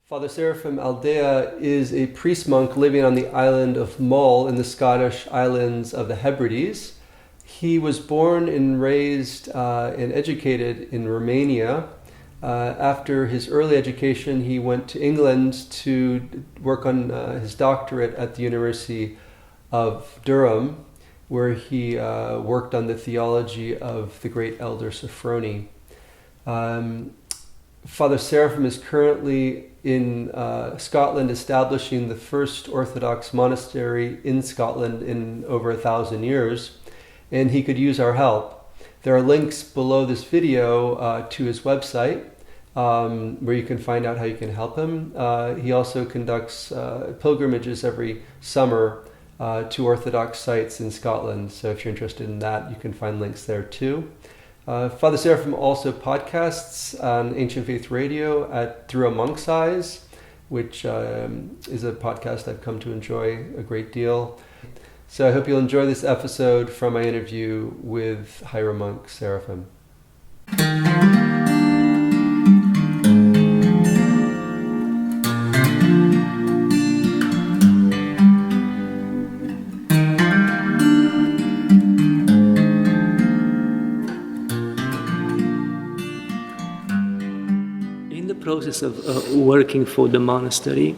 Father Seraphim Aldea is a priest monk living on the island of Mull in the Scottish islands of the Hebrides. He was born and raised and educated in Romania. After his early education, he went to England to work on his doctorate at the University of Durham, where he worked on the theology of the great elder Sophrony. Father Seraphim is currently in Scotland establishing the first Orthodox monastery in Scotland in over 1,000 years, and he could use our help. There are links below this video to his website where you can find out how you can help him. He also conducts pilgrimages every summer to Orthodox sites in Scotland, so if you're interested in that, you can find links there too. Father Seraphim also podcasts on Ancient Faith Radio at Through a Monk's Eyes, which is a podcast I've come to enjoy a great deal. So I hope you'll enjoy this episode from my interview with Hieromonk Seraphim. Process of working for the monastery,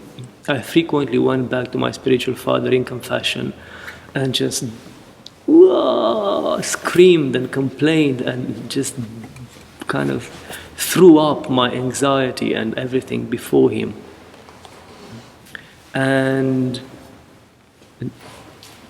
I frequently went back to my spiritual father in confession and just screamed and complained and just kind of threw up my anxiety and everything before him. And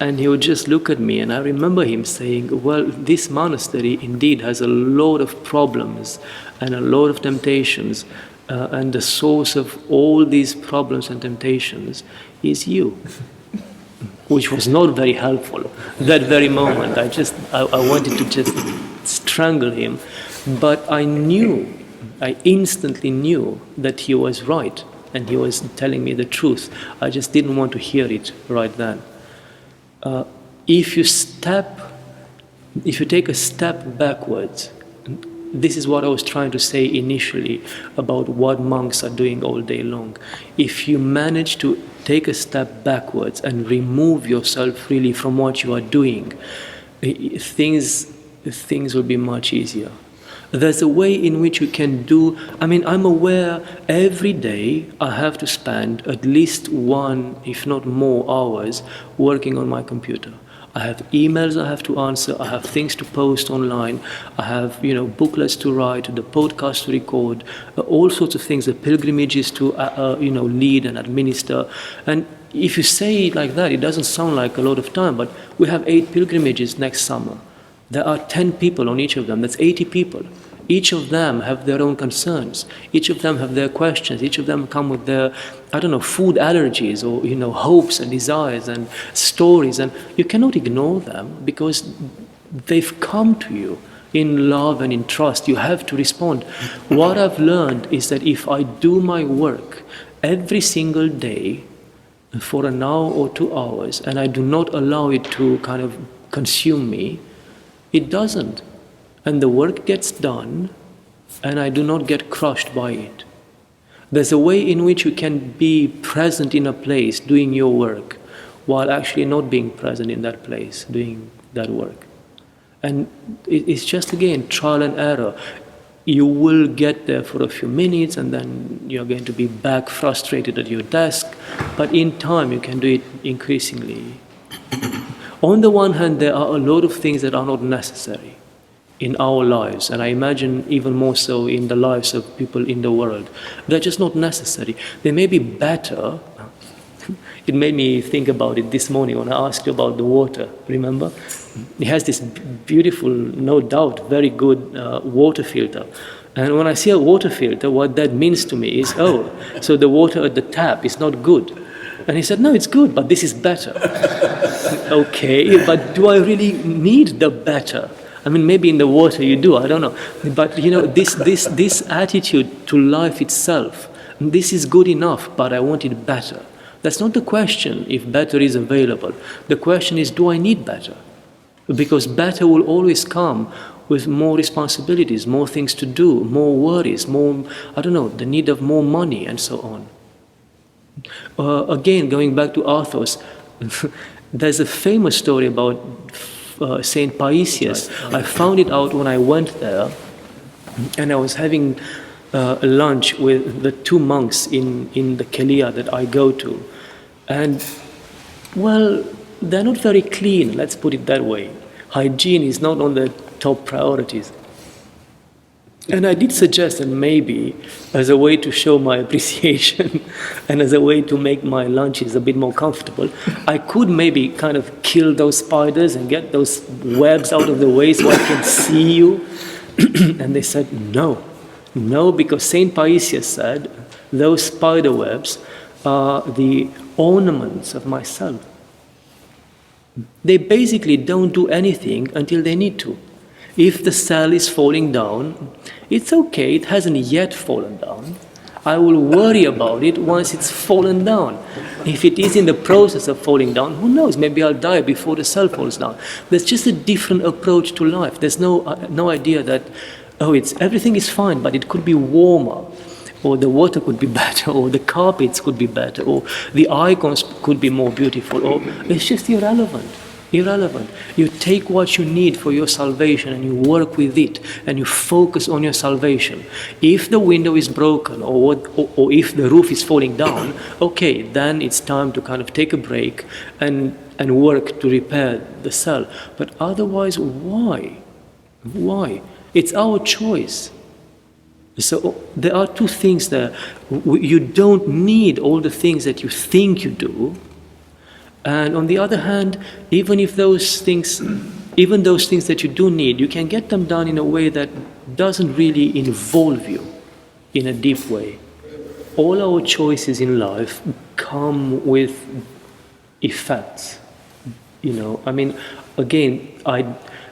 he would just look at me, and I remember him saying, well, this monastery indeed has a lot of problems and a lot of temptations, and the source of all these problems and temptations is you. Which was not very helpful. That very moment, I wanted to just strangle him. But I instantly knew that he was right, and he was telling me the truth. I just didn't want to hear it right then. If you take a step backwards, this is what I was trying to say initially about what monks are doing all day long. If you manage to take a step backwards and remove yourself really from what you are doing, things will be much easier. There's a way in which you can do, I'm aware every day I have to spend at least 1, if not more, hours working on my computer. I have emails I have to answer, I have things to post online, I have booklets to write, the podcast to record, all sorts of things, the pilgrimages to lead and administer. And if you say it like that, it doesn't sound like a lot of time, but we have 8 pilgrimages next summer. There are 10 people on each of them, that's 80 people. Each of them have their own concerns. Each of them have their questions. Each of them come with their, food allergies or, hopes and desires and stories. And you cannot ignore them because they've come to you in love and in trust. You have to respond. What I've learned is that if I do my work every single day for an hour or 2 hours and I do not allow it to kind of consume me, it doesn't. And the work gets done, and I do not get crushed by it. There's a way in which you can be present in a place doing your work, while actually not being present in that place doing that work. And it's just, again, trial and error. You will get there for a few minutes, and then you're going to be back frustrated at your desk, but in time you can do it increasingly. On the one hand, there are a lot of things that are not necessary in our lives, and I imagine even more so in the lives of people in the world. They're just not necessary. They may be better. It made me think about it this morning when I asked you about the water, remember? It has this beautiful, no doubt, very good water filter. And when I see a water filter, what that means to me is, so the water at the tap is not good. And he said, no, it's good, but this is better. Okay, but do I really need the better? Maybe in the water you do, I don't know. But this attitude to life itself, this is good enough, but I want it better. That's not the question if better is available. The question is, do I need better? Because better will always come with more responsibilities, more things to do, more worries, more, the need of more money and so on. Again, going back to Athos, there's a famous story about Saint Paisius. I found it out when I went there, and I was having lunch with the two monks in the Kelia that I go to. And, well, they're not very clean, let's put it that way. Hygiene is not on the top priorities. And I did suggest that maybe, as a way to show my appreciation and as a way to make my lunches a bit more comfortable, I could maybe kind of kill those spiders and get those webs out of the way so I can see you. And they said, no, because Saint Paisius said, those spider webs are the ornaments of my cell. They basically don't do anything until they need to. If the cell is falling down, it's okay, it hasn't yet fallen down. I will worry about it once it's fallen down. If it is in the process of falling down, who knows, maybe I'll die before the cell falls down. There's just a different approach to life. There's no idea that, everything is fine, but it could be warmer, or the water could be better, or the carpets could be better, or the icons could be more beautiful, or it's just irrelevant. You take what you need for your salvation and you work with it and you focus on your salvation. If the window is broken or if the roof is falling down, okay, then it's time to kind of take a break and work to repair the cell. But otherwise, why? It's our choice. So there are two things there. You don't need all the things that you think you do. And on the other hand, even those things that you do need, you can get them done in a way that doesn't really involve you in a deep way. All our choices in life come with effects. Again,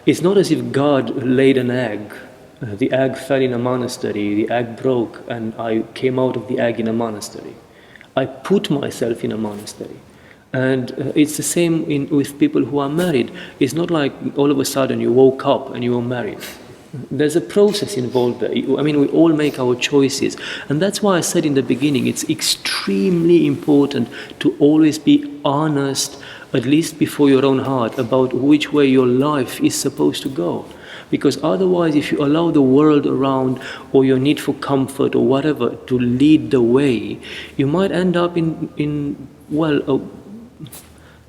it's not as if God laid an egg. The egg fell in a monastery, the egg broke, and I came out of the egg in a monastery. I put myself in a monastery. And it's the same with people who are married. It's not like all of a sudden you woke up and you were married. There's a process involved there. We all make our choices. And that's why I said in the beginning, it's extremely important to always be honest, at least before your own heart, about which way your life is supposed to go. Because otherwise, if you allow the world around or your need for comfort or whatever to lead the way, you might end up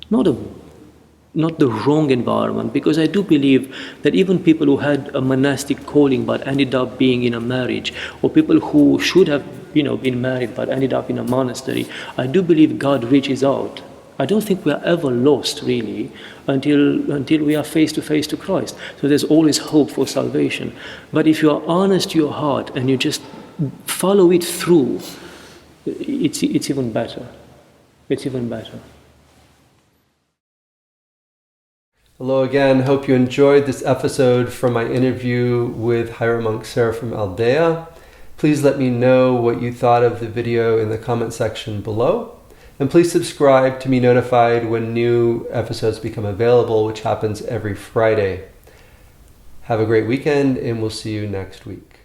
not the wrong environment, because I do believe that even people who had a monastic calling but ended up being in a marriage, or people who should have been married but ended up in a monastery, I do believe God reaches out. I don't think we are ever lost really until we are face to face to Christ. So there's always hope for salvation. But if you are honest to your heart and you just follow it through, it's even better. It's even better. Hello again. Hope you enjoyed this episode from my interview with Hieromonk Seraphim Aldea. Please let me know what you thought of the video in the comment section below. And please subscribe to be notified when new episodes become available, which happens every Friday. Have a great weekend, and we'll see you next week.